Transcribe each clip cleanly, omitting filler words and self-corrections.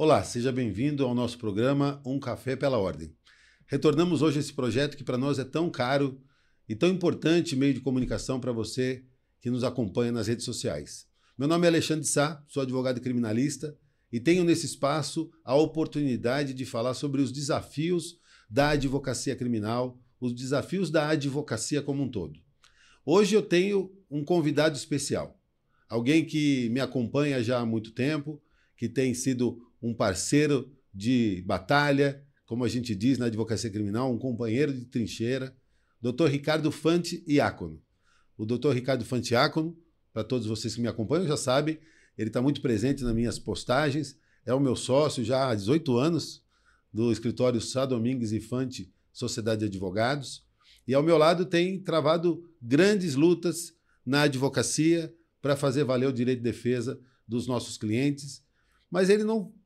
Olá, seja bem-vindo ao nosso programa Um Café pela Ordem. Retornamos hoje a esse projeto que para nós é tão caro e tão importante meio de comunicação para você que nos acompanha nas redes sociais. Meu nome é Alexandre de Sá, sou advogado criminalista e tenho nesse espaço a oportunidade de falar sobre os desafios da advocacia criminal, os desafios da advocacia como um todo. Hoje eu tenho um convidado especial, alguém que me acompanha já há muito tempo, que tem sido um parceiro de batalha, como a gente diz na advocacia criminal, um companheiro de trincheira, Dr. Ricardo Fante Iacono. O Dr. Ricardo Fante Iacono, para todos vocês que me acompanham, já sabem, ele está muito presente nas minhas postagens, é o meu sócio já há 18 anos, do escritório Sá Domingues e Fante Sociedade de Advogados, e ao meu lado tem travado grandes lutas na advocacia para fazer valer o direito de defesa dos nossos clientes, mas ele não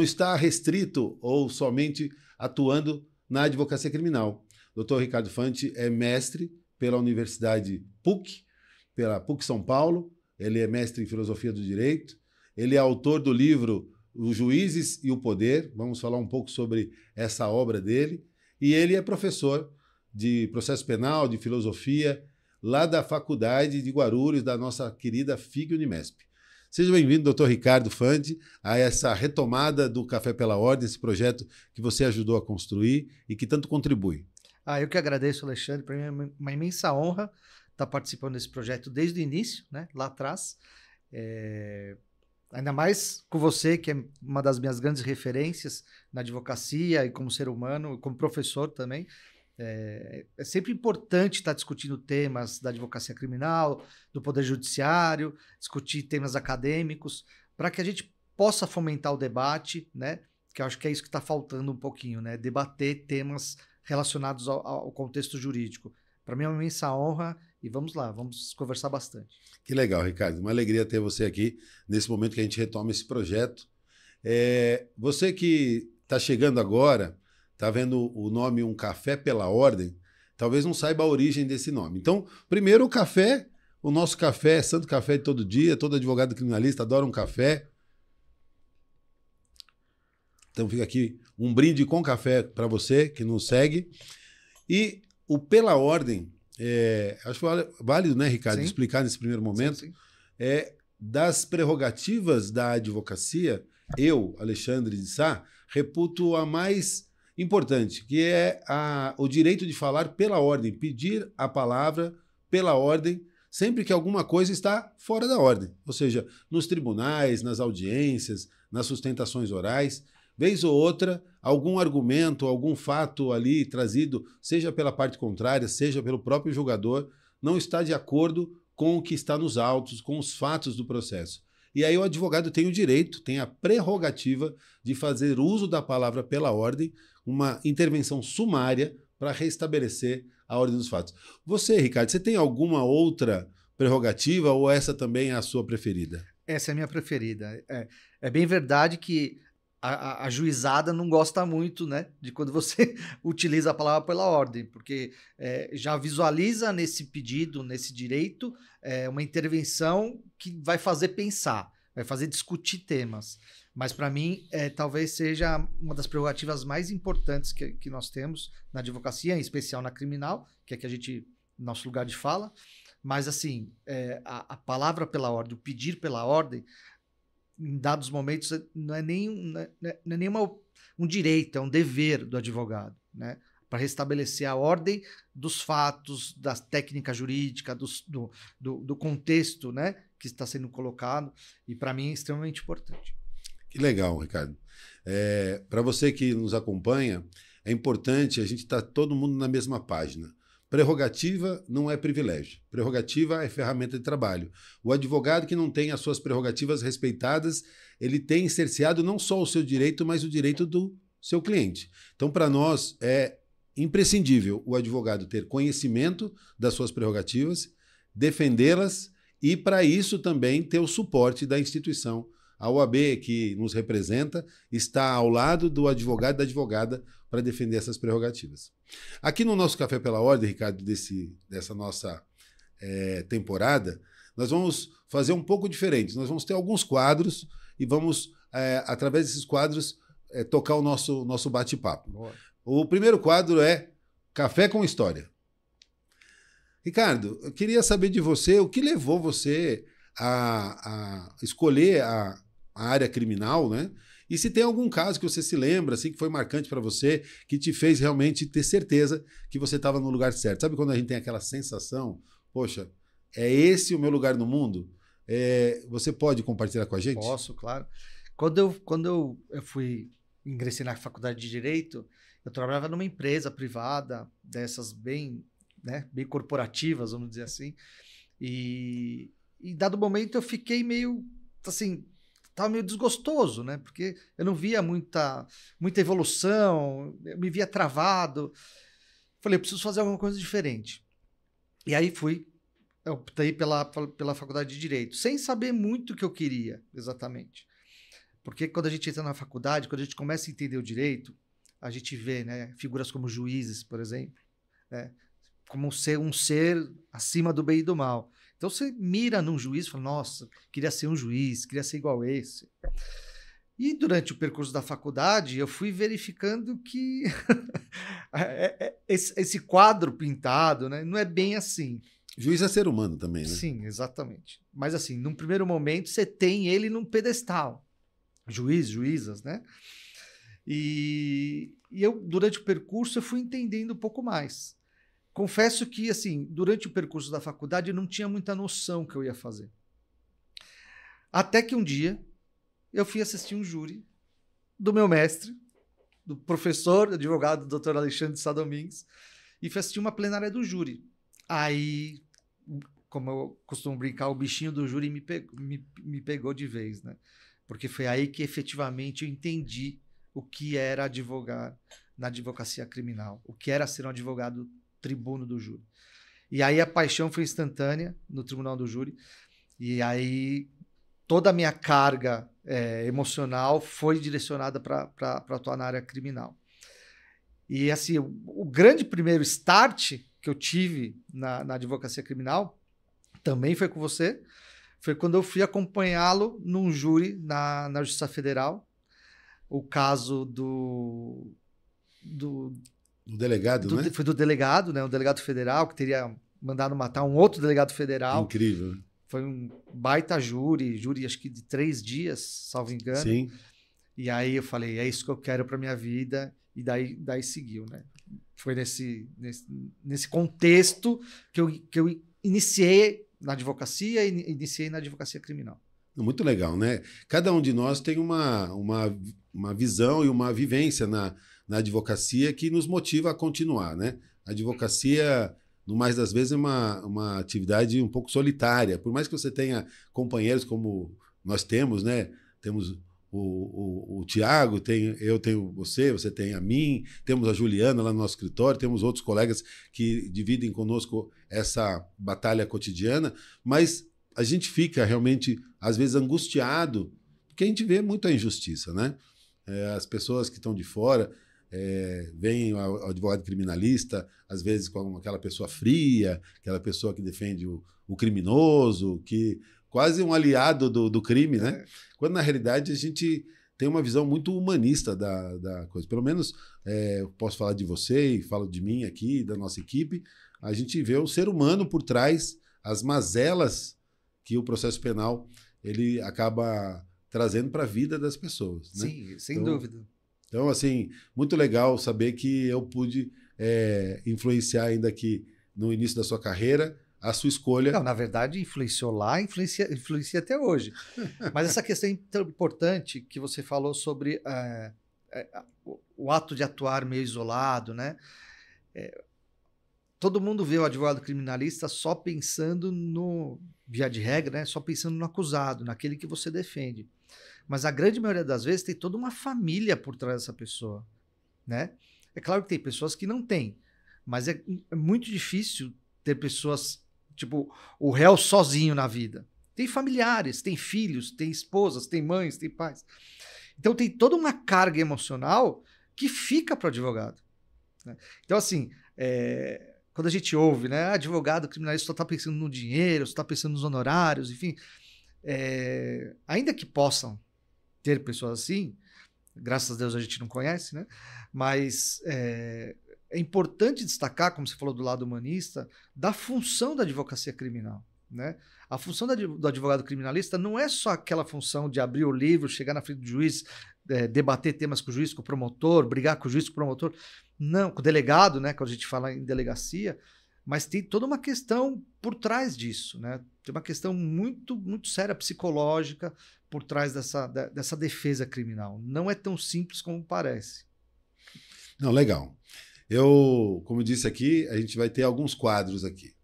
está restrito ou somente atuando na advocacia criminal. O Dr. Ricardo Fante é mestre pela Universidade PUC, pela PUC São Paulo, ele é mestre em Filosofia do Direito, ele é autor do livro Os Juízes e o Poder, vamos falar um pouco sobre essa obra dele, e ele é professor de processo penal, de filosofia, lá da Faculdade de Guarulhos, da nossa querida FIG Unimesp. Seja bem-vindo, doutor Ricardo Fante, a essa retomada do Café pela Ordem, esse projeto que você ajudou a construir e que tanto contribui. Eu que agradeço, Alexandre. Para mim é uma imensa honra estar participando desse projeto desde o início, né, lá atrás. Ainda mais com você, que é uma das minhas grandes referências na advocacia e como ser humano, como professor também. É sempre importante estar discutindo temas da advocacia criminal, do poder judiciário, discutir temas acadêmicos, para que a gente possa fomentar o debate, né? Que eu acho que é isso que está faltando um pouquinho, né? Debater temas relacionados ao contexto jurídico. Para mim é uma imensa honra e vamos lá, vamos conversar bastante. Que legal, Ricardo. Uma alegria ter você aqui nesse momento que a gente retoma esse projeto. Você que está chegando agora, está vendo o nome Um Café pela Ordem, talvez não saiba a origem desse nome. Então, primeiro o café, o nosso café é santo café de todo dia, todo advogado criminalista adora um café. Então fica aqui um brinde com café para você que nos segue. E o Pela Ordem, acho válido, né, Ricardo, Sim. explicar nesse primeiro momento, Sim. Das prerrogativas da advocacia, eu, Alexandre de Sá, reputo a mais importante, que é o direito de falar pela ordem, pedir a palavra pela ordem, sempre que alguma coisa está fora da ordem, ou seja, nos tribunais, nas audiências, nas sustentações orais, vez ou outra, algum argumento, algum fato ali trazido, seja pela parte contrária, seja pelo próprio julgador, não está de acordo com o que está nos autos, com os fatos do processo. E aí o advogado tem o direito, tem a prerrogativa de fazer uso da palavra pela ordem, uma intervenção sumária para restabelecer a ordem dos fatos. Você, Ricardo, você tem alguma outra prerrogativa ou essa também é a sua preferida? Essa é a minha preferida. É bem verdade que a juizada não gosta muito, né, de quando você utiliza a palavra pela ordem, porque já visualiza nesse pedido, nesse direito, uma intervenção que vai fazer pensar, vai fazer discutir temas. Mas, para mim, talvez seja uma das prerrogativas mais importantes que nós temos na advocacia, em especial na criminal, que é que a gente, nosso lugar de fala. Mas, assim, a palavra pela ordem, o pedir pela ordem, em dados momentos, não é nem um direito, é um dever do advogado, né? Para restabelecer a ordem dos fatos, da técnica jurídica, do contexto, né, que está sendo colocado, e para mim é extremamente importante. Que legal, Ricardo. Para você que nos acompanha, é importante a gente estar todo mundo na mesma página. Prerrogativa não é privilégio. Prerrogativa é ferramenta de trabalho. O advogado que não tem as suas prerrogativas respeitadas, ele tem cerceado não só o seu direito, mas o direito do seu cliente. Então, para nós, é imprescindível o advogado ter conhecimento das suas prerrogativas, defendê-las e, para isso, também ter o suporte da instituição. A OAB, que nos representa, está ao lado do advogado e da advogada para defender essas prerrogativas. Aqui no nosso Café pela Ordem, Ricardo, dessa nossa temporada, nós vamos fazer um pouco diferente. Nós vamos ter alguns quadros e vamos, através desses quadros, tocar o nosso bate-papo. O primeiro quadro é Café com História. Ricardo, eu queria saber de você o que levou você a escolher a área criminal, né? E se tem algum caso que você se lembra, assim, que foi marcante para você, que te fez realmente ter certeza que você estava no lugar certo. Sabe quando a gente tem aquela sensação, poxa, é esse o meu lugar no mundo? Você pode compartilhar com a gente? Posso, claro. Quando eu ingressei na faculdade de Direito, eu trabalhava numa empresa privada, dessas bem, né, bem corporativas, vamos dizer assim. E em dado momento eu fiquei meio, assim, estava meio desgostoso, né? Porque eu não via muita evolução, eu me via travado. Falei, eu preciso fazer alguma coisa diferente. E aí eu optei pela faculdade de Direito, sem saber muito o que eu queria, exatamente. Porque quando a gente entra na faculdade, quando a gente começa a entender o direito, a gente vê, né, figuras como juízes, por exemplo, né, como um ser acima do bem e do mal. Então você mira num juiz e fala, nossa, queria ser um juiz, queria ser igual esse. E durante o percurso da faculdade, eu fui verificando que esse quadro pintado, né, não é bem assim. Juiz é ser humano também, né? Sim, exatamente. Mas assim, num primeiro momento, você tem ele num pedestal. Juiz, juízas, né? E eu, durante o percurso, eu fui entendendo um pouco mais. Confesso que, assim, durante o percurso da faculdade, eu não tinha muita noção que eu ia fazer. Até que um dia, eu fui assistir um júri do meu mestre, do professor, advogado, Dr. Alexandre Sá Domingues, e fui assistir uma plenária do júri. Aí, como eu costumo brincar, o bichinho do júri me pegou de vez, né? Porque foi aí que efetivamente eu entendi o que era advogar na advocacia criminal, o que era ser um advogado tribuno do júri. E aí a paixão foi instantânea no tribunal do júri, e aí toda a minha carga emocional foi direcionada para atuar na área criminal. E assim, o grande primeiro start que eu tive na advocacia criminal também foi com você, foi quando eu fui acompanhá-lo num júri na Justiça Federal, o caso do delegado, né? Foi do delegado, né? Um delegado federal que teria mandado matar um outro delegado federal. Incrível. Foi um baita júri acho que de 3 dias, salvo engano. Sim. E aí eu falei, é isso que eu quero para minha vida, e daí seguiu, né? Foi nesse contexto que eu iniciei na advocacia e iniciei na advocacia criminal. Muito legal, né? Cada um de nós tem uma visão e uma vivência na advocacia que nos motiva a continuar, né? A advocacia, no mais das vezes, é uma atividade um pouco solitária. Por mais que você tenha companheiros como nós temos, né? Temos o Tiago, eu tenho você tem a mim, temos a Juliana lá no nosso escritório, temos outros colegas que dividem conosco essa batalha cotidiana, mas a gente fica realmente, às vezes, angustiado, porque a gente vê muita injustiça, né? As pessoas que estão de fora veem o advogado criminalista, às vezes com aquela pessoa fria, aquela pessoa que defende o criminoso, que quase um aliado do crime, né? Quando, na realidade, a gente tem uma visão muito humanista da coisa. Pelo menos, eu posso falar de você e falo de mim aqui, da nossa equipe, a gente vê o ser humano por trás, as mazelas que o processo penal ele acaba trazendo para a vida das pessoas. Né? Sim, sem dúvida. Então, assim, muito legal saber que eu pude influenciar ainda aqui no início da sua carreira a sua escolha. Não, na verdade, influenciou lá, influencia até hoje. Mas essa questão é tão importante que você falou sobre o ato de atuar meio isolado, né? Todo mundo vê o advogado criminalista só pensando via de regra, né? Só pensando no acusado, naquele que você defende. Mas a grande maioria das vezes tem toda uma família por trás dessa pessoa, né? É claro que tem pessoas que não têm, mas é muito difícil ter pessoas, tipo, o réu sozinho na vida. Tem familiares, tem filhos, tem esposas, tem mães, tem pais. Então tem toda uma carga emocional que fica para o advogado. Né? Então, assim, quando a gente ouve, né? Advogado criminalista só está pensando no dinheiro, só está pensando nos honorários, enfim. Ainda que possam ter pessoas assim, graças a Deus a gente não conhece, né? Mas é importante destacar, como você falou do lado humanista, da função da advocacia criminal, né? A função do advogado criminalista não é só aquela função de abrir o livro, chegar na frente do juiz, debater temas com o juiz, com o promotor, brigar com o juiz, com o promotor, não, com o delegado, né? Quando a gente fala em delegacia, mas tem toda uma questão por trás disso, né? Tem uma questão muito, muito séria, psicológica, por trás dessa defesa criminal. Não é tão simples como parece. Não, legal. Eu, como disse aqui, a gente vai ter alguns quadros aqui.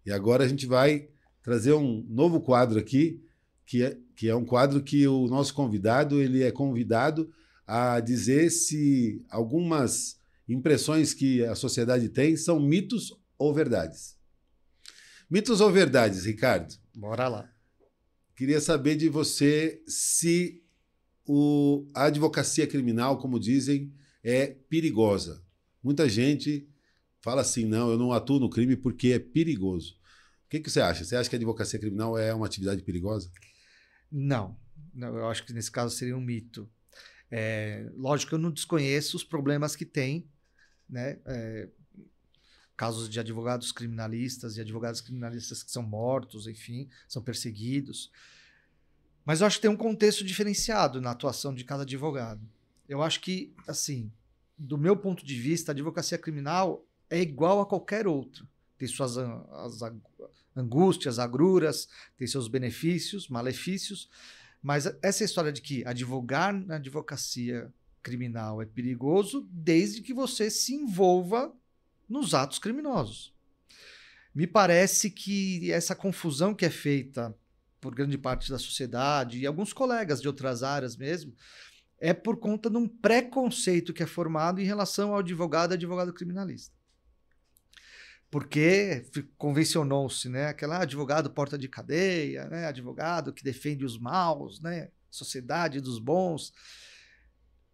E agora a gente vai trazer um novo quadro aqui, que é um quadro que o nosso convidado ele é convidado a dizer se algumas impressões que a sociedade tem são mitos ou verdades. Mitos ou verdades, Ricardo? Bora lá. Queria saber de você se a advocacia criminal, como dizem, é perigosa. Muita gente fala assim, não, eu não atuo no crime porque é perigoso. O que você acha? Você acha que a advocacia criminal é uma atividade perigosa? Não, eu acho que nesse caso seria um mito. Lógico que eu não desconheço os problemas que tem, né? Casos de advogados criminalistas e advogados criminalistas que são mortos, enfim, são perseguidos. Mas eu acho que tem um contexto diferenciado na atuação de cada advogado. Eu acho que, assim, do meu ponto de vista, a advocacia criminal é igual a qualquer outra. Tem suas angústias, agruras, tem seus benefícios, malefícios, mas essa história de que advogar na advocacia criminal é perigoso desde que você se envolva nos atos criminosos. Me parece que essa confusão que é feita por grande parte da sociedade e alguns colegas de outras áreas mesmo, é por conta de um preconceito que é formado em relação ao advogado criminalista. Porque convencionou-se, né? Aquela advogado porta de cadeia, né? Advogado que defende os maus, né? Sociedade dos bons.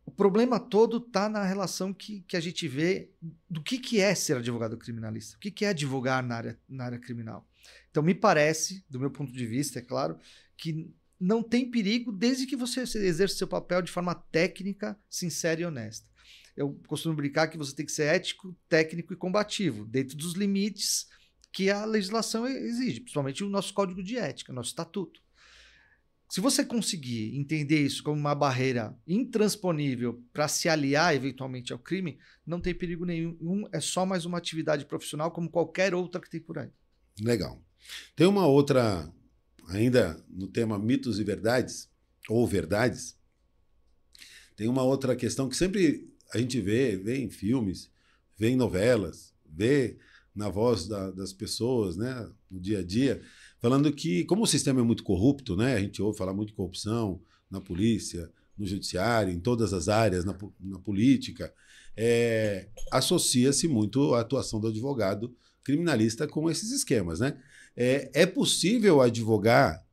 O problema todo está na relação que a gente vê do que é ser advogado criminalista, o que é advogar na área criminal. Então, me parece, do meu ponto de vista, é claro, que não tem perigo desde que você exerça seu papel de forma técnica, sincera e honesta. Eu costumo brincar que você tem que ser ético, técnico e combativo, dentro dos limites que a legislação exige, principalmente o nosso código de ética, nosso estatuto. Se você conseguir entender isso como uma barreira intransponível para se aliar eventualmente ao crime, não tem perigo nenhum, é só mais uma atividade profissional como qualquer outra que tem por aí. Legal. Tem uma outra, ainda no tema mitos e verdades, ou verdades, tem uma outra questão que sempre a gente vê em filmes, vê em novelas, vê na voz das pessoas, né, no dia a dia, falando que, como o sistema é muito corrupto, né, a gente ouve falar muito de corrupção na polícia, no judiciário, em todas as áreas, na política, associa-se muito a atuação do advogado criminalista com esses esquemas, né? É possível advogar?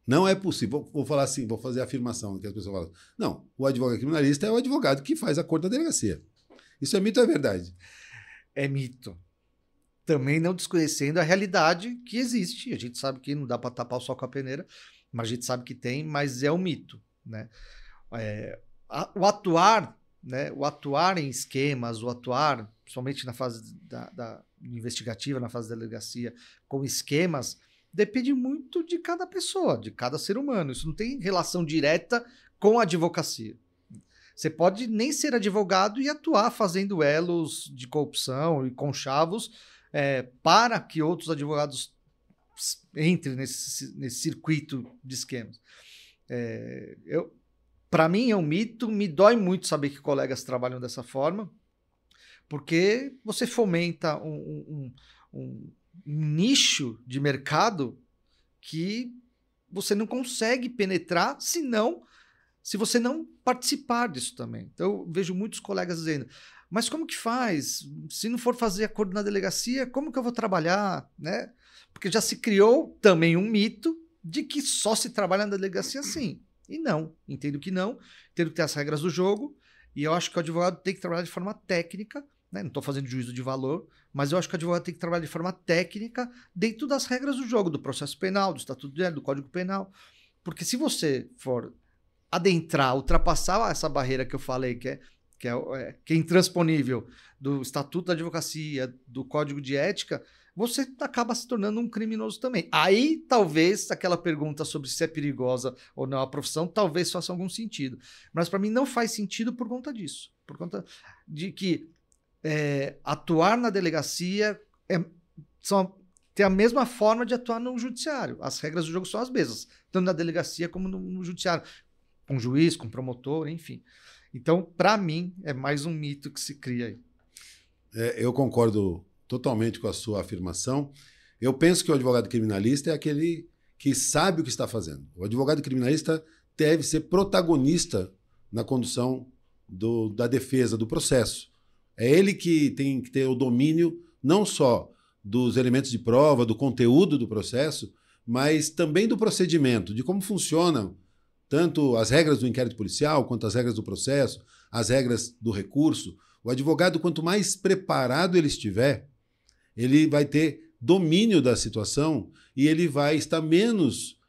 Não é possível. Vou falar assim, vou fazer a afirmação que as pessoas falam. Não, o advogado criminalista é o advogado que faz a cor da delegacia. Isso é mito ou é verdade? É mito. Também não desconhecendo a realidade que existe. A gente sabe que não dá para tapar o sol com a peneira, mas a gente sabe que tem, mas é um mito, né? O atuar, né? O atuar em esquemas, o atuar, principalmente na fase da investigativa, na fase da delegacia, com esquemas, depende muito de cada pessoa, de cada ser humano. Isso não tem relação direta com a advocacia. Você pode nem ser advogado e atuar fazendo elos de corrupção e conchavos para que outros advogados entrem nesse circuito de esquemas. Para mim é um mito, me dói muito saber que colegas trabalham dessa forma, porque você fomenta um nicho de mercado que você não consegue penetrar se você não participar disso também. Então, eu vejo muitos colegas dizendo, mas como que faz? Se não for fazer acordo na delegacia, como que eu vou trabalhar? Né? Porque já se criou também um mito de que só se trabalha na delegacia assim. E não, entendo que tem as regras do jogo, e eu acho que o advogado tem que trabalhar de forma técnica né? Não estou fazendo juízo de valor, mas eu acho que o advogado tem que trabalhar de forma técnica dentro das regras do jogo, do processo penal, do Estatuto de do Código Penal. Porque se você for adentrar, ultrapassar essa barreira que eu falei, que é intransponível, do Estatuto da Advocacia, do Código de Ética, você acaba se tornando um criminoso também. Aí, talvez, aquela pergunta sobre se é perigosa ou não a profissão, talvez faça algum sentido. Mas, para mim, não faz sentido por conta disso. Por conta de que atuar na delegacia tem a mesma forma de atuar no judiciário. As regras do jogo são as mesmas, tanto na delegacia como no judiciário. Com juiz, com promotor, enfim. Então, para mim, é mais um mito que se cria aí. Eu concordo totalmente com a sua afirmação. Eu penso que o advogado criminalista é aquele que sabe o que está fazendo. O advogado criminalista deve ser protagonista na condução da defesa, do processo. É ele que tem que ter o domínio não só dos elementos de prova, do conteúdo do processo, mas também do procedimento, de como funcionam tanto as regras do inquérito policial, quanto as regras do processo, as regras do recurso. O advogado, quanto mais preparado ele estiver, ele vai ter domínio da situação e ele vai estar menos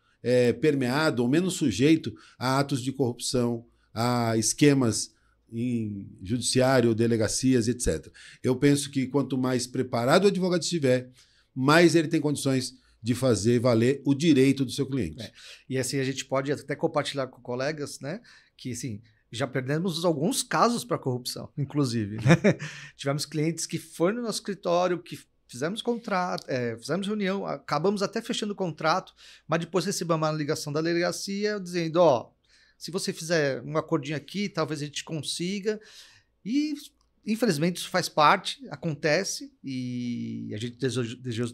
permeado ou menos sujeito a atos de corrupção, a esquemas em judiciário, delegacias, etc. Eu penso que quanto mais preparado o advogado estiver, mais ele tem condições de fazer valer o direito do seu cliente. E assim, a gente pode até compartilhar com colegas, né, que assim, já perdemos alguns casos para corrupção, inclusive. Né? Tivemos clientes que foram no nosso escritório, que fizemos contrato, fizemos reunião, acabamos até fechando o contrato, mas depois recebemos uma ligação da delegacia dizendo, se você fizer um acordinho aqui, talvez a gente consiga. E infelizmente isso faz parte, acontece, e a gente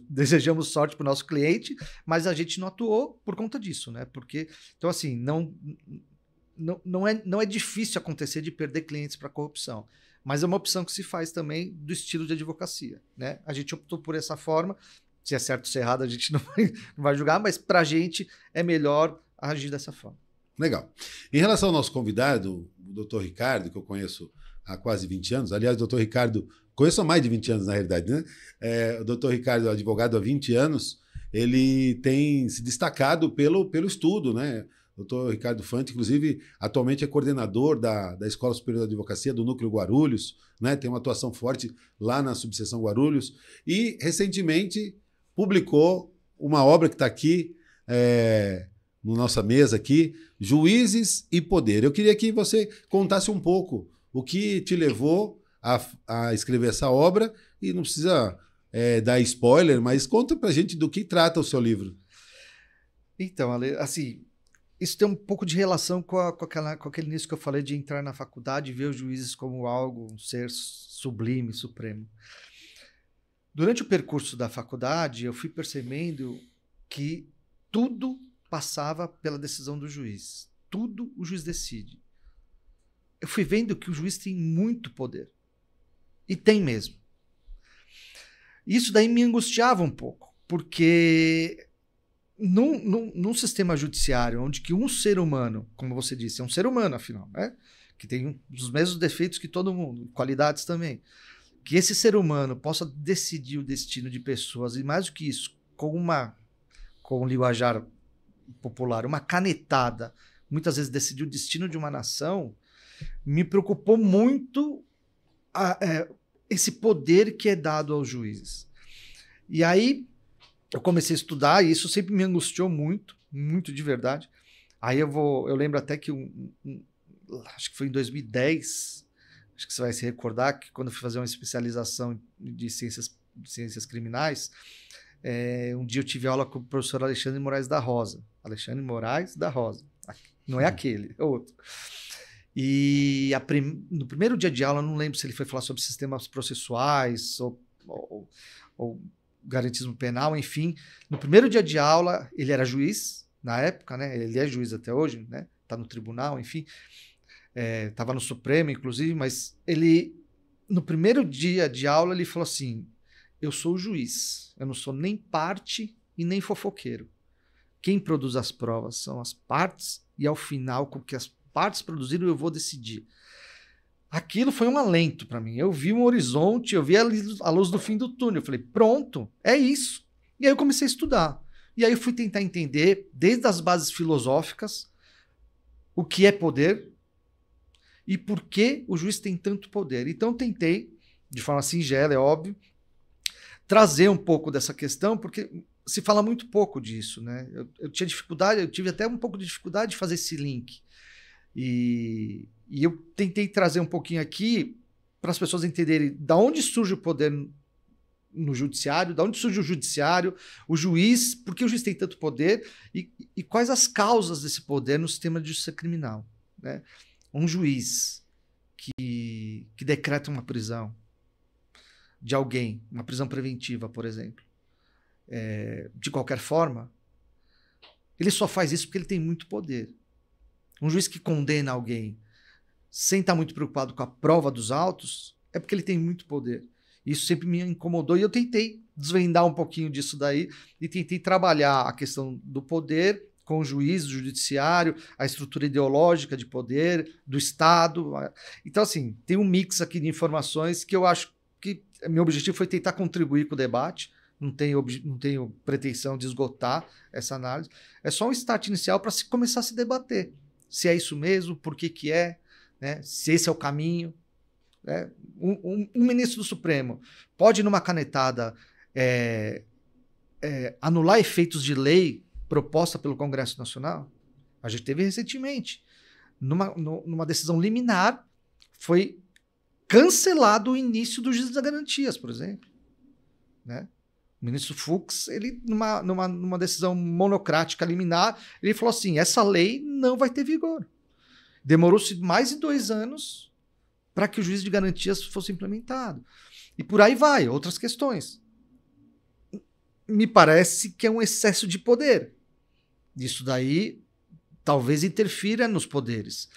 desejamos sorte para o nosso cliente, mas a gente não atuou por conta disso, né? Porque, então assim, não é difícil acontecer de perder clientes para corrupção, mas é uma opção que se faz também do estilo de advocacia, né? A gente optou por essa forma, se é certo ou se é errado a gente não vai julgar, mas para a gente é melhor agir dessa forma. Legal. Em relação ao nosso convidado, o doutor Ricardo, que eu conheço há quase 20 anos. Aliás, o doutor Ricardo, conheço há mais de 20 anos, na realidade, né? O doutor Ricardo, advogado há 20 anos, ele tem se destacado pelo estudo, né? O doutor Ricardo Fante, inclusive, atualmente é coordenador da Escola Superior da Advocacia, do Núcleo Guarulhos, né? Tem uma atuação forte lá na subseção Guarulhos. E, recentemente, publicou uma obra que está aqui, na nossa mesa aqui, Juízes e Poder. Eu queria que você contasse um pouco o que te levou a escrever essa obra, e não precisa dar spoiler, mas conta pra gente do que trata o seu livro. Então, Ale, assim, isso tem um pouco de relação com aquele início que eu falei de entrar na faculdade e ver os juízes como algo, um ser sublime, supremo. Durante o percurso da faculdade, eu fui percebendo que tudo passava pela decisão do juiz. Tudo o juiz decide. Eu fui vendo que o juiz tem muito poder. E tem mesmo. Isso daí me angustiava um pouco, porque num sistema judiciário, onde que um ser humano, como você disse, é um ser humano, afinal, né? Que tem os mesmos defeitos que todo mundo, qualidades também, que esse ser humano possa decidir o destino de pessoas, e mais do que isso, com um linguajar popular, uma canetada, muitas vezes decidir o destino de uma nação, me preocupou muito esse poder que é dado aos juízes. E aí eu comecei a estudar, e isso sempre me angustiou muito, muito de verdade. Aí eu lembro até que acho que foi em 2010, acho que você vai se recordar, que quando eu fui fazer uma especialização de ciências criminais, um dia eu tive aula com o professor Alexandre Moraes da Rosa. Alexandre Moraes da Rosa. Não é aquele, é outro. E no primeiro dia de aula, não lembro se ele foi falar sobre sistemas processuais ou garantismo penal, enfim. No primeiro dia de aula, ele era juiz, na época, né? Ele é juiz até hoje, né? Está no tribunal, enfim. Estava no Supremo, inclusive, mas no primeiro dia de aula, ele falou assim: eu sou o juiz, eu não sou nem parte e nem fofoqueiro. Quem produz as provas são as partes, e ao final, com o que as partes produziram, eu vou decidir. aquilo foi um alento para mim. Eu vi um horizonte, eu vi a luz do fim do túnel. Eu falei, pronto, é isso. E aí eu comecei a estudar. E aí eu fui tentar entender, desde as bases filosóficas, o que é poder e por que o juiz tem tanto poder. Então eu tentei, de forma singela, é óbvio, trazer um pouco dessa questão, porque se fala muito pouco disso, né? Eu tinha dificuldade, eu tive até um pouco de dificuldade de fazer esse link. E eu tentei trazer um pouquinho aqui para as pessoas entenderem da onde surge o poder no judiciário, da onde surge o judiciário, o juiz, por que o juiz tem tanto poder e quais as causas desse poder no sistema de justiça criminal, né? Um juiz que decreta uma prisão de alguém, uma prisão preventiva, por exemplo, de qualquer forma, ele só faz isso porque ele tem muito poder. Um juiz que condena alguém sem estar muito preocupado com a prova dos autos é porque ele tem muito poder. Isso sempre me incomodou e eu tentei desvendar um pouquinho disso daí e tentei trabalhar a questão do poder com o juiz, o judiciário, a estrutura ideológica de poder, do Estado. Então, assim, tem um mix aqui de informações que eu acho que meu objetivo foi tentar contribuir com o debate. Não tenho pretensão de esgotar essa análise. É só um start inicial para se começar a se debater. Se é isso mesmo, por que é, né? Se esse é o caminho. Né? Um ministro do Supremo pode, numa canetada, anular efeitos de lei proposta pelo Congresso Nacional? A gente teve recentemente. Numa decisão liminar, foi cancelado o início do juízo das garantias, por exemplo. Né? O ministro Fux, ele, numa decisão monocrática liminar, ele falou assim, essa lei não vai ter vigor. Demorou-se mais de 2 anos para que o juízo de garantias fosse implementado. E por aí vai, outras questões. Me parece que é um excesso de poder. Isso daí talvez interfira nos poderes,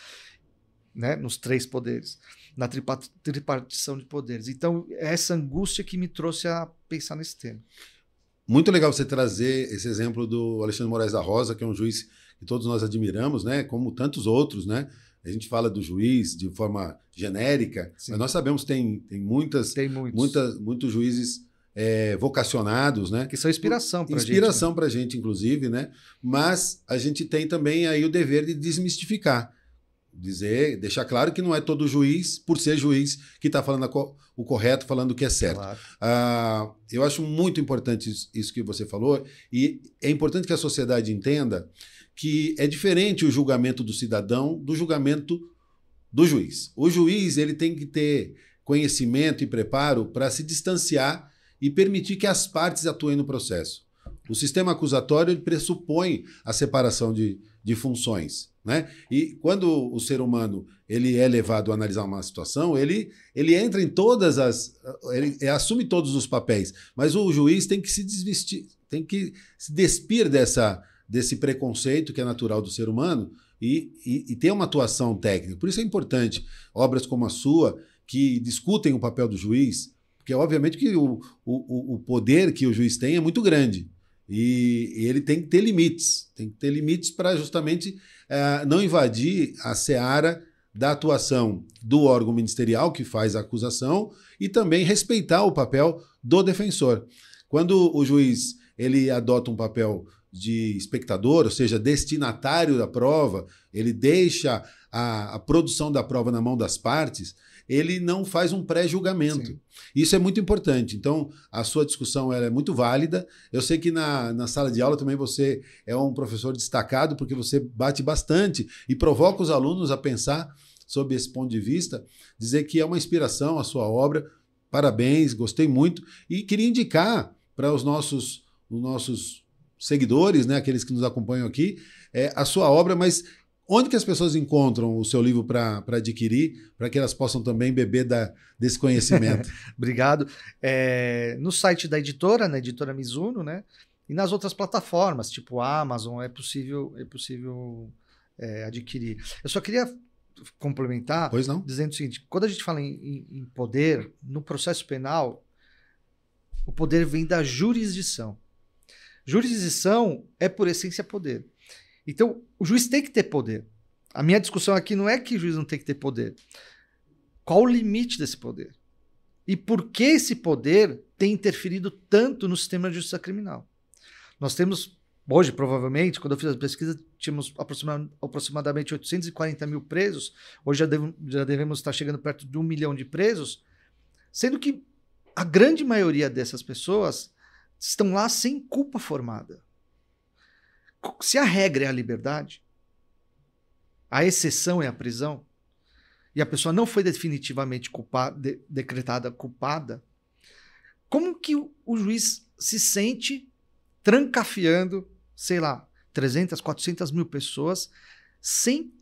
né? Nos 3 poderes, na tripartição de poderes. Então, é essa angústia que me trouxe a pensar nesse tema. Muito legal você trazer esse exemplo do Alexandre Moraes da Rosa, que é um juiz que todos nós admiramos, né? Como tantos outros, né? A gente fala do juiz de forma genérica, sim, mas nós sabemos que tem muitos juízes vocacionados, né? Que são inspiração para a gente. Inspiração para a gente, inclusive, né? Mas a gente tem também aí o dever de desmistificar. Deixar claro que não é todo juiz, por ser juiz, que está falando o correto, falando o que é certo. Claro. Eu acho muito importante isso que você falou, e é importante que a sociedade entenda que é diferente o julgamento do cidadão do julgamento do juiz. O juiz ele tem que ter conhecimento e preparo para se distanciar e permitir que as partes atuem no processo. O sistema acusatório ele pressupõe a separação de funções, né? E quando o ser humano ele é levado a analisar uma situação, ele entra em todas ele assume todos os papéis, mas o juiz tem que se desvestir, tem que se despir desse preconceito que é natural do ser humano e ter uma atuação técnica. Por isso é importante obras como a sua, que discutem o papel do juiz, porque obviamente que o poder que o juiz tem é muito grande. E ele tem que ter limites para justamente não invadir a seara da atuação do órgão ministerial que faz a acusação e também respeitar o papel do defensor. Quando o juiz ele adota um papel de espectador, ou seja, destinatário da prova, ele deixa a produção da prova na mão das partes, ele não faz um pré-julgamento. Isso é muito importante. Então, a sua discussão ela é muito válida. Eu sei que na sala de aula também você é um professor destacado, porque você bate bastante e provoca os alunos a pensar sob esse ponto de vista, dizer que é uma inspiração a sua obra. Parabéns, gostei muito. E queria indicar para os nossos seguidores, né, aqueles que nos acompanham aqui, a sua obra, mas onde que as pessoas encontram o seu livro para adquirir, para que elas possam também beber desse conhecimento? Obrigado. No site da editora, na editora Mizuno, né? E nas outras plataformas, tipo Amazon, é possível adquirir. Eu só queria complementar dizendo o seguinte, quando a gente fala em poder, no processo penal, o poder vem da jurisdição. Jurisdição é, por essência, poder. Então, o juiz tem que ter poder. A minha discussão aqui não é que o juiz não tem que ter poder. Qual o limite desse poder? E por que esse poder tem interferido tanto no sistema de justiça criminal? Nós temos, hoje, provavelmente, quando eu fiz a pesquisa, tínhamos aproximadamente 840 mil presos. Hoje já devemos estar chegando perto de 1 milhão de presos, sendo que a grande maioria dessas pessoas estão lá sem culpa formada. Se a regra é a liberdade, a exceção é a prisão, e a pessoa não foi definitivamente decretada culpada, como que o juiz se sente trancafiando, sei lá, 300, 400 mil pessoas sem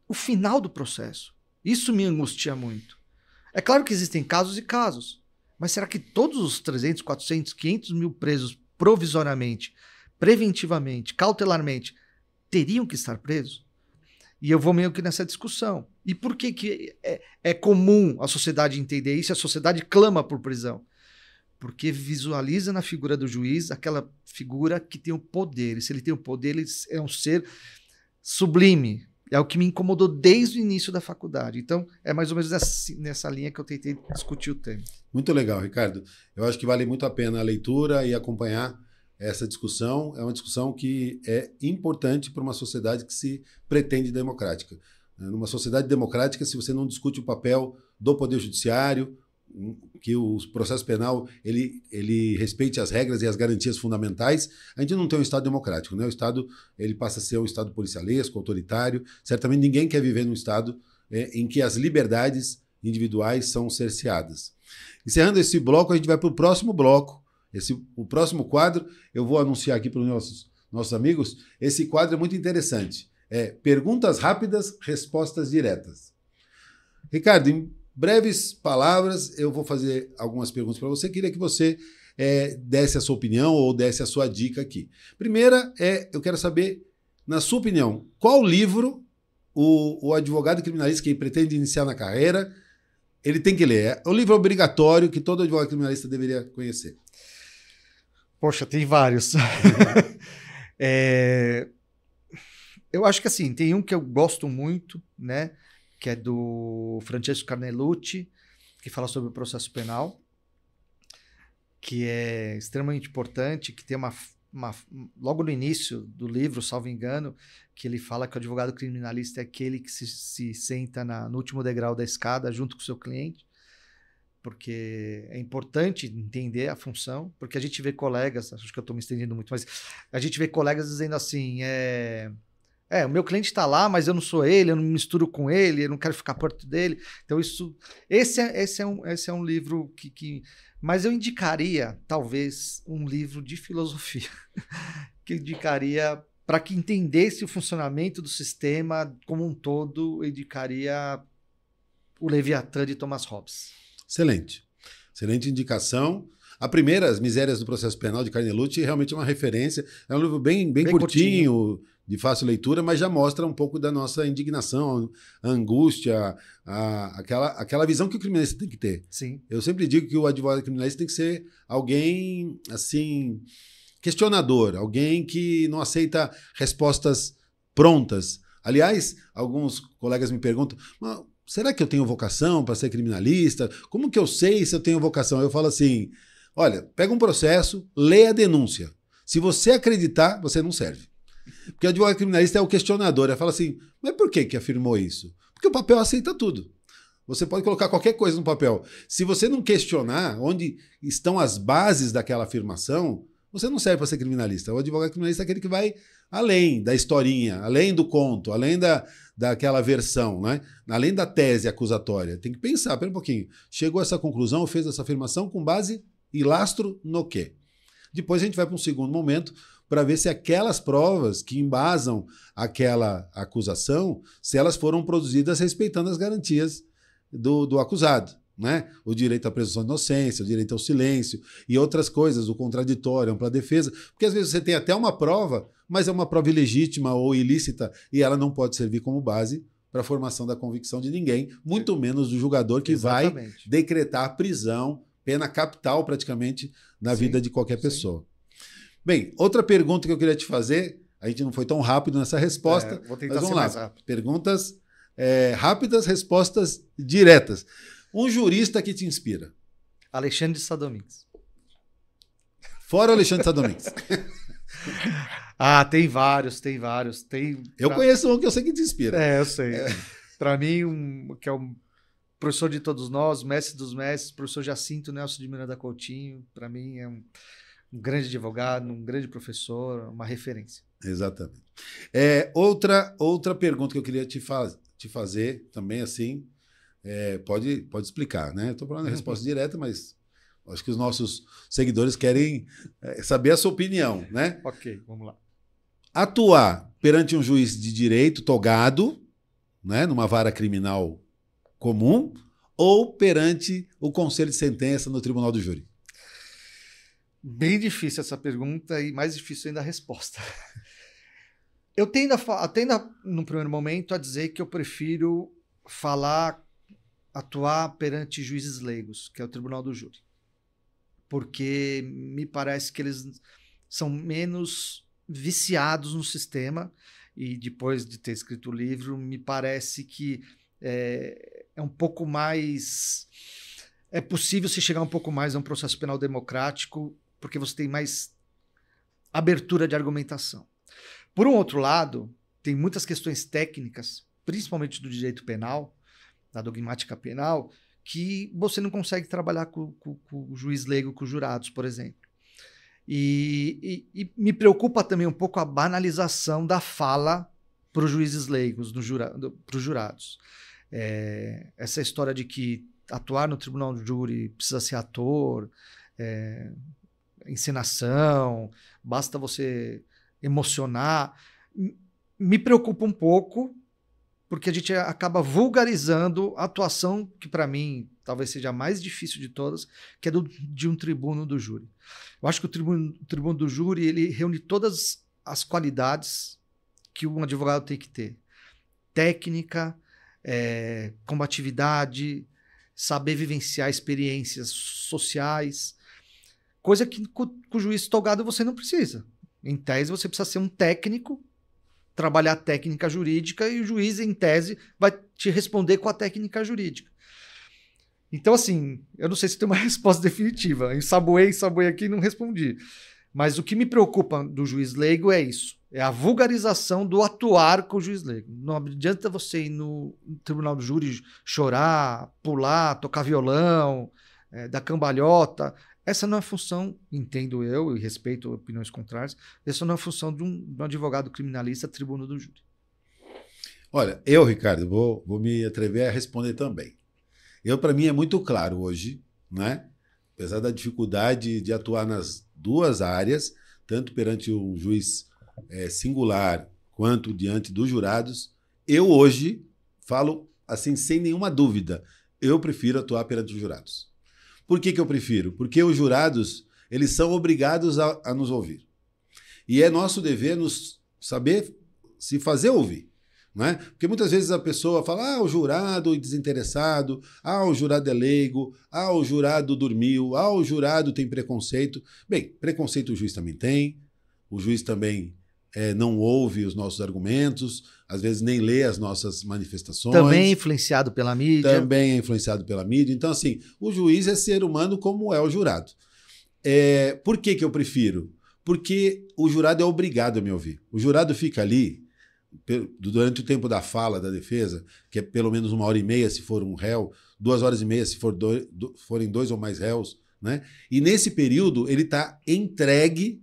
o final do processo? Isso me angustia muito. É claro que existem casos e casos, mas será que todos os 300, 400, 500 mil presos provisoriamente, preventivamente, cautelarmente, teriam que estar presos? E eu vou meio que nessa discussão. E por que é comum a sociedade entender isso e a sociedade clama por prisão? Porque visualiza na figura do juiz aquela figura que tem o poder. E se ele tem o poder, ele é um ser sublime. É o que me incomodou desde o início da faculdade. Então, é mais ou menos nessa linha que eu tentei discutir o tema. Muito legal, Ricardo. Eu acho que vale muito a pena a leitura e acompanhar essa discussão. É uma discussão que é importante para uma sociedade que se pretende democrática. Numa sociedade democrática, se você não discute o papel do Poder Judiciário, que o processo penal ele respeite as regras e as garantias fundamentais, a gente não tem um Estado democrático, né? O Estado ele passa a ser um Estado policialesco, autoritário. Certamente ninguém quer viver num Estado em que as liberdades individuais são cerceadas. Encerrando esse bloco, a gente vai para o próximo bloco. O próximo quadro, eu vou anunciar aqui para os nossos amigos. Esse quadro é muito interessante. Perguntas rápidas, respostas diretas. Ricardo, em breves palavras, eu vou fazer algumas perguntas para você. Queria que você desse a sua opinião ou desse a sua dica aqui. Primeira, eu quero saber, na sua opinião, qual livro o advogado criminalista que pretende iniciar na carreira, ele tem que ler? É o livro obrigatório que todo advogado criminalista deveria conhecer. Poxa, tem vários. Eu acho que assim, tem um que eu gosto muito, né? Que é do Francesco Carnelucci, que fala sobre o processo penal, que é extremamente importante, que tem logo no início do livro, salvo engano, que ele fala que o advogado criminalista é aquele que se senta no último degrau da escada junto com o seu cliente, porque é importante entender a função, porque a gente vê colegas, acho que eu estou me estendendo muito, mas a gente vê colegas dizendo assim, o meu cliente está lá, mas eu não sou ele, eu não me misturo com ele, eu não quero ficar perto dele. Então, esse é um livro que... Mas eu indicaria, talvez, um livro de filosofia, que eu indicaria, para que entendesse o funcionamento do sistema como um todo, eu indicaria o Leviatã, de Thomas Hobbes. Excelente. Excelente indicação. A primeira, As Misérias do Processo Penal, de Carnelucci, realmente é uma referência. É um livro bem curtinho, de fácil leitura, mas já mostra um pouco da nossa indignação, a angústia, aquela visão que o criminalista tem que ter. Sim. Eu sempre digo que o advogado criminalista tem que ser alguém, assim, questionador, alguém que não aceita respostas prontas. Aliás, alguns colegas me perguntam, será que eu tenho vocação para ser criminalista? Como que eu sei se eu tenho vocação? Eu falo assim, olha, pega um processo, lê a denúncia. Se você acreditar, você não serve. Porque o advogado criminalista é o questionador. Ele fala assim, mas por que afirmou isso? Porque o papel aceita tudo. Você pode colocar qualquer coisa no papel. Se você não questionar onde estão as bases daquela afirmação, você não serve para ser criminalista. O advogado criminalista é aquele que vai além da historinha, além do conto, além daquela versão, né? Além da tese acusatória. Tem que pensar, pera um pouquinho. Chegou a essa conclusão, fez essa afirmação com base e lastro no quê? Depois a gente vai para um segundo momento para ver se aquelas provas que embasam aquela acusação, se elas foram produzidas respeitando as garantias do acusado, né? O direito à presunção de inocência, o direito ao silêncio e outras coisas, o contraditório, a ampla defesa, porque às vezes você tem até uma prova, mas é uma prova ilegítima ou ilícita e ela não pode servir como base para a formação da convicção de ninguém, muito menos do julgador que vai decretar prisão, pena capital praticamente na vida de qualquer pessoa. Bem, outra pergunta que eu queria te fazer, a gente não foi tão rápido nessa resposta, vou tentar mas vamos ser lá. mais rápido. Perguntas rápidas, respostas diretas. Um jurista que te inspira. Alexandre de Sá Domingues. Fora o Alexandre de Sá Domingues. Tem vários. Eu conheço um que eu sei que te inspira. Eu sei. Para mim, que é o professor de todos nós, mestre dos mestres, professor Jacinto Nelson de Miranda Coutinho, para mim é um grande advogado, um grande professor, uma referência. Exatamente. Outra pergunta que eu queria te fazer também, assim, pode explicar, né? Estou falando a resposta direta, mas acho que os nossos seguidores querem saber a sua opinião, né? Ok, vamos lá. Atuar perante um juiz de direito togado, né, numa vara criminal comum, ou perante o conselho de sentença no tribunal do júri? Bem difícil essa pergunta e mais difícil ainda a resposta. Eu tendo no primeiro momento, a dizer que eu prefiro atuar perante juízes leigos, que é o tribunal do júri. Porque me parece que eles são menos viciados no sistema, e depois de ter escrito o livro, me parece que é um pouco mais... É possível se chegar um pouco mais a um processo penal democrático, porque você tem mais abertura de argumentação. Por um outro lado, tem muitas questões técnicas, principalmente do direito penal, da dogmática penal, que você não consegue trabalhar com o juiz leigo, com os jurados, por exemplo. E me preocupa também um pouco a banalização da fala para os juízes leigos, para os jurados. Essa história de que atuar no tribunal do júri precisa ser ator, encenação, basta você emocionar, me preocupa um pouco, porque a gente acaba vulgarizando a atuação que, para mim, talvez seja a mais difícil de todas, que é de um tribuno do júri. Eu acho que o tribuno do júri ele reúne todas as qualidades que um advogado tem que ter. Técnica, combatividade, saber vivenciar experiências sociais, coisa que com o juiz togado você não precisa. Em tese, você precisa ser um técnico, trabalhar a técnica jurídica, e o juiz, em tese, vai te responder com a técnica jurídica. Então, assim, eu não sei se tem uma resposta definitiva. Ensaboei aqui e não respondi. Mas o que me preocupa do juiz leigo é isso. É a vulgarização do atuar com o juiz leigo. Não adianta você ir no tribunal do júri chorar, pular, tocar violão, dar cambalhota. Essa não é a função, entendo eu, e respeito opiniões contrárias, essa não é a função de um advogado criminalista, tribuno do júri. Olha, eu, Ricardo, vou me atrever a responder também. Para mim, é muito claro hoje, né? Apesar da dificuldade de atuar nas duas áreas, tanto perante um juiz singular quanto diante dos jurados, eu hoje falo assim, sem nenhuma dúvida, eu prefiro atuar perante os jurados. Por que eu prefiro? Porque os jurados, eles são obrigados a nos ouvir. E é nosso dever nos saber se fazer ouvir. Não é? Porque muitas vezes a pessoa fala, o jurado é desinteressado, o jurado é leigo, o jurado dormiu, o jurado tem preconceito. Bem, preconceito o juiz também tem, o juiz também não ouve os nossos argumentos, às vezes nem lê as nossas manifestações. Também é influenciado pela mídia. Também é influenciado pela mídia. Então, assim, o juiz é ser humano como é o jurado. Por que eu prefiro? Porque o jurado é obrigado a me ouvir. O jurado fica ali durante o tempo da fala da defesa, que é pelo menos 1h30 se for um réu, 2h30 se forem 2 ou mais réus, né? E nesse período ele está entregue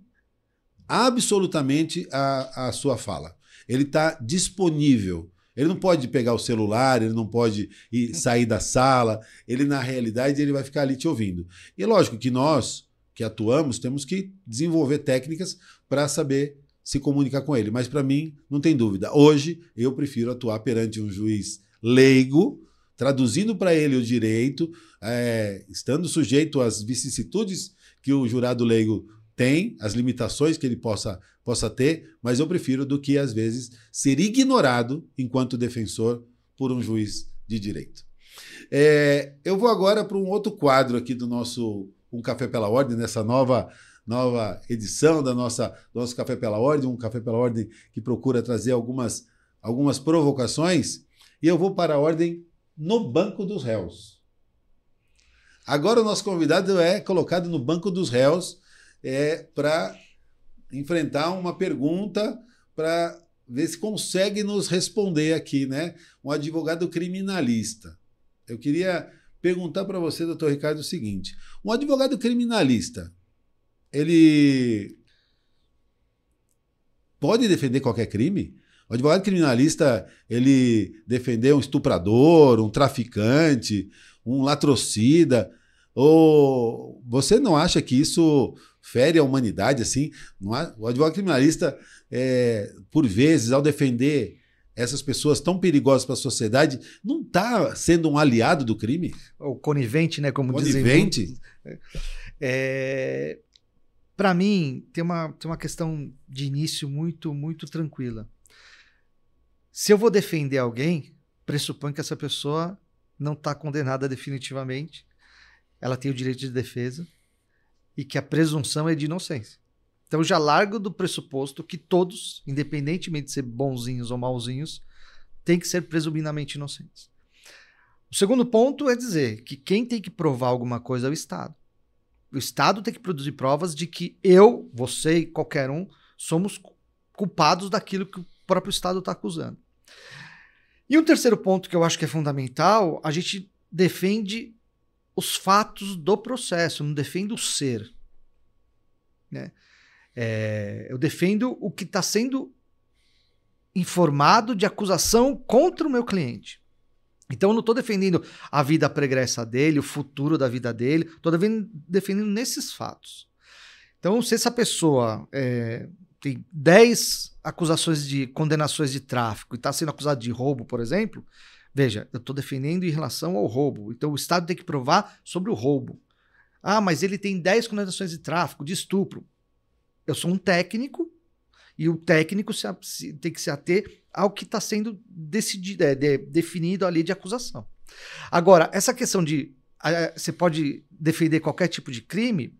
absolutamente à sua fala. Ele está disponível. Ele não pode pegar o celular, ele não pode sair da sala, ele, na realidade, ele vai ficar ali te ouvindo. E é lógico que nós, que atuamos, temos que desenvolver técnicas para saber se comunicar com ele. Mas, para mim, não tem dúvida. Hoje, eu prefiro atuar perante um juiz leigo, traduzindo para ele o direito, estando sujeito às vicissitudes que o jurado leigo tem, as limitações que ele possa ter, mas eu prefiro do que, às vezes, ser ignorado enquanto defensor por um juiz de direito. Eu vou agora para um outro quadro aqui do nosso Um Café pela Ordem, nessa nova edição do nosso Café pela Ordem, um Café pela Ordem que procura trazer algumas provocações. e eu vou para a ordem no banco dos réus. Agora o nosso convidado é colocado no banco dos réus para enfrentar uma pergunta, para ver se consegue nos responder aqui, né? Um advogado criminalista. Eu queria perguntar para você, doutor Ricardo, o seguinte. Um advogado criminalista, ele pode defender qualquer crime? O advogado criminalista, ele defender um estuprador, um traficante, um latrocida, ou você não acha que isso fere a humanidade assim? O advogado criminalista, por vezes, ao defender essas pessoas tão perigosas para a sociedade, não está sendo um aliado do crime? O conivente, né? Como conivente? Dizem. Para mim, tem uma questão de início muito, muito tranquila. Se eu vou defender alguém, pressupõe que essa pessoa não está condenada definitivamente, ela tem o direito de defesa e que a presunção é de inocência. Então, eu já largo do pressuposto que todos, independentemente de ser bonzinhos ou malzinhos, têm que ser presumidamente inocentes. O segundo ponto é dizer que quem tem que provar alguma coisa é o Estado. O Estado tem que produzir provas de que eu, você e qualquer um somos culpados daquilo que o próprio Estado está acusando. E um terceiro ponto que eu acho que é fundamental, a gente defende os fatos do processo, não defende o ser. Né? Eu defendo o que está sendo informado de acusação contra o meu cliente. Então eu não estou defendendo a vida pregressa dele, o futuro da vida dele, estou defendendo nesses fatos. Então, se essa pessoa tem 10 acusações de condenações de tráfico e está sendo acusado de roubo, por exemplo, veja, eu estou defendendo em relação ao roubo. Então o Estado tem que provar sobre o roubo. Ah, mas ele tem 10 condenações de tráfico, de estupro. Eu sou um técnico e o técnico tem que se ater ao que está sendo definido ali de acusação. Agora, essa questão de você pode defender qualquer tipo de crime,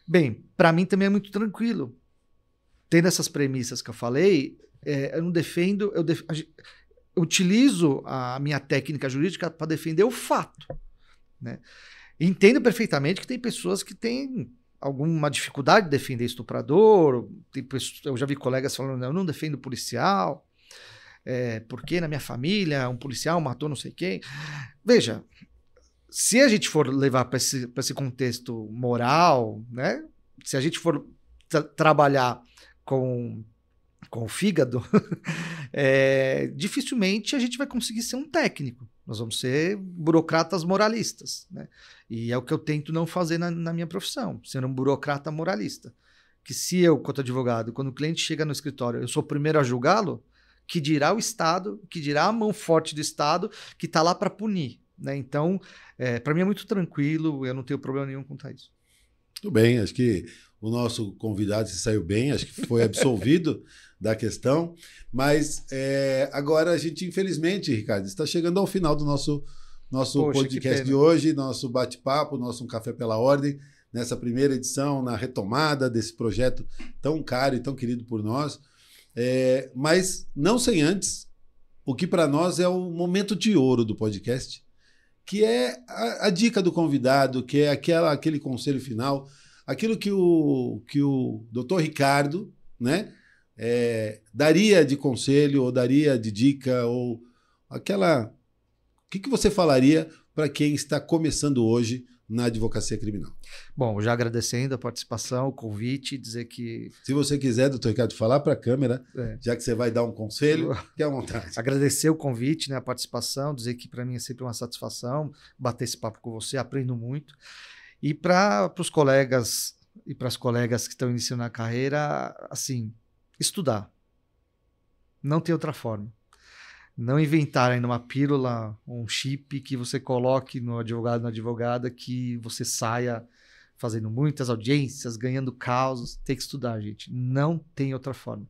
bem, para mim também é muito tranquilo. Tendo essas premissas que eu falei, eu não defendo, eu utilizo a minha técnica jurídica para defender o fato. Né? Entendo perfeitamente que tem pessoas que têm alguma dificuldade de defender estuprador, eu já vi colegas falando, eu não defendo policial, porque na minha família um policial matou não sei quem. Veja, se a gente for levar para esse contexto moral, né? Se a gente for trabalhar com o fígado, dificilmente a gente vai conseguir ser um técnico. Nós vamos ser burocratas moralistas. Né? E é o que eu tento não fazer na minha profissão, ser um burocrata moralista. Que se eu, quanto advogado, quando o cliente chega no escritório, eu sou o primeiro a julgá-lo, que dirá o Estado, que dirá a mão forte do Estado, que está lá para punir. Né? Então, para mim é muito tranquilo, eu não tenho problema nenhum quanto a isso. Tudo bem, acho que o nosso convidado se saiu bem, acho que foi absolvido da questão, mas agora a gente, infelizmente, Ricardo, está chegando ao final do nosso podcast de hoje, nosso bate-papo, nosso Um Café pela Ordem, nessa primeira edição, na retomada desse projeto tão caro e tão querido por nós, mas não sem antes, o que para nós é o momento de ouro do podcast, que é a dica do convidado, que é aquele conselho final, aquilo que o doutor Ricardo, né, daria de conselho, ou daria de dica, ou aquela... O que você falaria para quem está começando hoje na advocacia criminal? Bom, já agradecendo a participação, o convite, dizer que... Se você quiser, doutor Ricardo, falar para a câmera, já que você vai dar um conselho, fique à vontade. Agradecer o convite, né, a participação, dizer que para mim é sempre uma satisfação bater esse papo com você, aprendo muito. E para os colegas e para as colegas que estão iniciando a carreira, assim, estudar. Não tem outra forma. Não inventarem numa pílula um chip que você coloque no advogado, na advogada, que você saia fazendo muitas audiências, ganhando causas. Tem que estudar, gente. Não tem outra forma.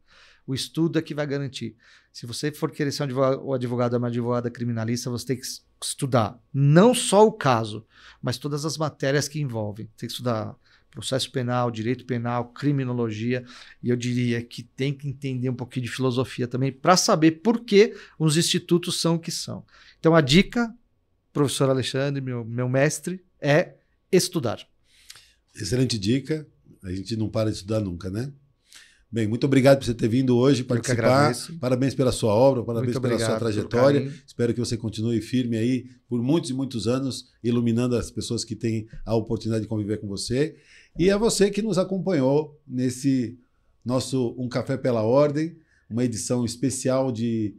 O estudo é que vai garantir. Se você for querer ser um advogado ou uma advogada criminalista, você tem que estudar não só o caso, mas todas as matérias que envolvem. Tem que estudar processo penal, direito penal, criminologia, e eu diria que tem que entender um pouquinho de filosofia também para saber por que os institutos são o que são. Então a dica, professor Alexandre, meu mestre, é estudar. Excelente dica. A gente não para de estudar nunca, né? Bem, muito obrigado por você ter vindo hoje participar. Parabéns pela sua obra, parabéns pela sua trajetória. Espero que você continue firme aí por muitos e muitos anos, iluminando as pessoas que têm a oportunidade de conviver com você. E a você que nos acompanhou nesse nosso Um Café pela Ordem, uma edição especial de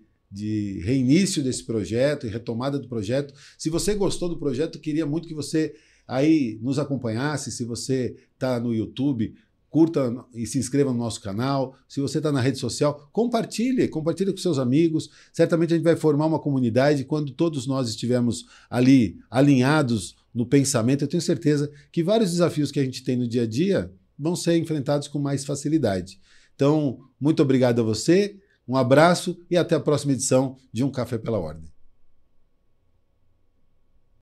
reinício desse projeto e retomada do projeto. Se você gostou do projeto, queria muito que você aí nos acompanhasse. Se você está no YouTube, curta e se inscreva no nosso canal. Se você está na rede social, compartilhe com seus amigos. Certamente a gente vai formar uma comunidade quando todos nós estivermos ali alinhados no pensamento. Eu tenho certeza que vários desafios que a gente tem no dia a dia vão ser enfrentados com mais facilidade. Então, muito obrigado a você, um abraço e até a próxima edição de Um Café pela Ordem.